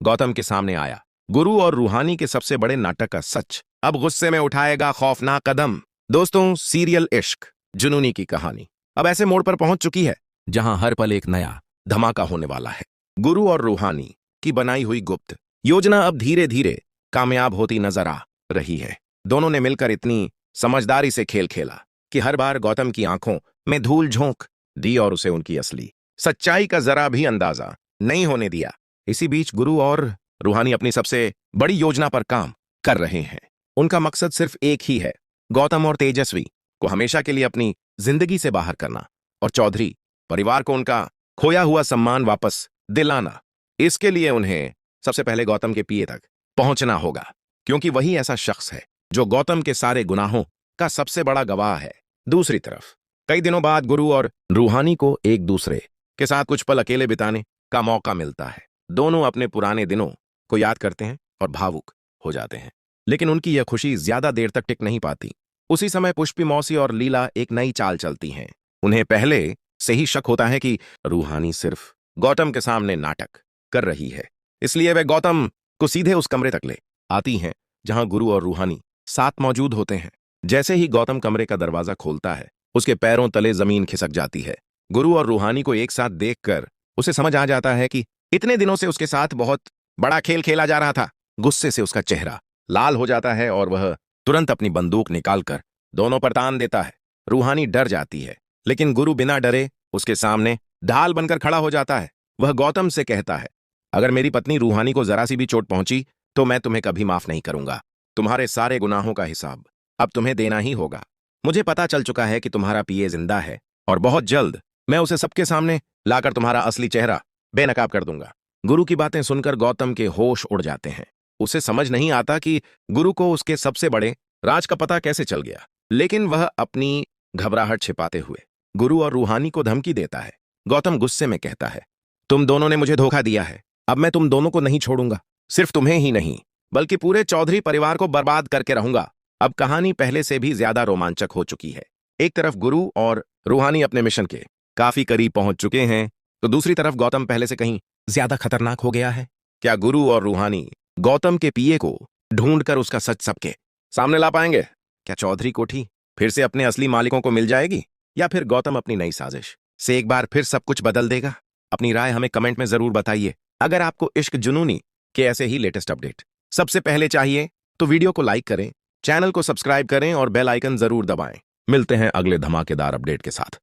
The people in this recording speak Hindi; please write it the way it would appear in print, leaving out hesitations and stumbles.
गौतम के सामने आया। गुरु और रूहानी के सबसे बड़े नाटक का सच अब गुस्से में उठाएगा खौफनाक कदम। दोस्तों, सीरियल इश्क जुनूनी की कहानी अब ऐसे मोड़ पर पहुंच चुकी है जहां हर पल एक नया धमाका होने वाला है। गुरु और रूहानी की बनाई हुई गुप्त योजना अब धीरे धीरे कामयाब होती नजर आ रही है। दोनों ने मिलकर इतनी समझदारी से खेल खेला कि हर बार गौतम की आंखों में धूल झोंक दी और उसे उनकी असली सच्चाई का जरा भी अंदाजा नहीं होने दिया। इसी बीच गुरु और रूहानी अपनी सबसे बड़ी योजना पर काम कर रहे हैं। उनका मकसद सिर्फ एक ही है, गौतम और तेजस्वी को हमेशा के लिए अपनी जिंदगी से बाहर करना और चौधरी परिवार को उनका खोया हुआ सम्मान वापस दिलाना। इसके लिए उन्हें सबसे पहले गौतम के पिए तक पहुंचना होगा, क्योंकि वही ऐसा शख्स है जो गौतम के सारे गुनाहों का सबसे बड़ा गवाह है। दूसरी तरफ कई दिनों बाद गुरु और रूहानी को एक दूसरे के साथ कुछ पल अकेले बिताने का मौका मिलता है। दोनों अपने पुराने दिनों को याद करते हैं और भावुक हो जाते हैं, लेकिन उनकी यह खुशी ज्यादा देर तक टिक नहीं पाती। उसी समय पुष्पी मौसी और लीला एक नई चाल चलती हैं। उन्हें पहले से ही शक होता है कि रूहानी सिर्फ गौतम के सामने नाटक कर रही है, इसलिए वे गौतम को सीधे उस कमरे तक ले आती हैं जहां गुरु और रूहानी साथ मौजूद होते हैं। जैसे ही गौतम कमरे का दरवाजा खोलता है, उसके पैरों तले जमीन खिसक जाती है। गुरु और रूहानी को एक साथ देखकर उसे समझ आ जाता है कि इतने दिनों से उसके साथ बहुत बड़ा खेल खेला जा रहा था। गुस्से से उसका चेहरा लाल हो जाता है और वह तुरंत अपनी बंदूक निकालकर दोनों पर तान देता है। रूहानी डर जाती है, लेकिन गुरु बिना डरे उसके सामने ढाल बनकर खड़ा हो जाता है। वह गौतम से कहता है, अगर मेरी पत्नी रूहानी को जरा सी भी चोट पहुंची तो मैं तुम्हें कभी माफ नहीं करूंगा। तुम्हारे सारे गुनाहों का हिसाब अब तुम्हें देना ही होगा। मुझे पता चल चुका है कि तुम्हारा पिए जिंदा है और बहुत जल्द मैं उसे सबके सामने लाकर तुम्हारा असली चेहरा बेनकाब कर दूंगा। गुरु की बातें सुनकर गौतम के होश उड़ जाते हैं। उसे समझ नहीं आता कि गुरु को उसके सबसे बड़े राज का पता कैसे चल गया, लेकिन वह अपनी घबराहट छिपाते हुए गुरु और रूहानी को धमकी देता है। गौतम गुस्से में कहता है, तुम दोनों ने मुझे धोखा दिया है। अब मैं तुम दोनों को नहीं छोड़ूंगा। सिर्फ तुम्हें ही नहीं, बल्कि पूरे चौधरी परिवार को बर्बाद करके रहूंगा। अब कहानी पहले से भी ज्यादा रोमांचक हो चुकी है। एक तरफ गुरु और रूहानी अपने मिशन के काफी करीब पहुंच चुके हैं, तो दूसरी तरफ गौतम पहले से कहीं ज्यादा खतरनाक हो गया है। क्या गुरु और रूहानी गौतम के पिए को ढूंढकर उसका सच सबके सामने ला पाएंगे? क्या चौधरी कोठी फिर से अपने असली मालिकों को मिल जाएगी, या फिर गौतम अपनी नई साजिश से एक बार फिर सब कुछ बदल देगा? अपनी राय हमें कमेंट में जरूर बताइए। अगर आपको इश्क जुनूनी के ऐसे ही लेटेस्ट अपडेट सबसे पहले चाहिए तो वीडियो को लाइक करें, चैनल को सब्सक्राइब करें और बेल आइकन जरूर दबाएं। मिलते हैं अगले धमाकेदार अपडेट के साथ।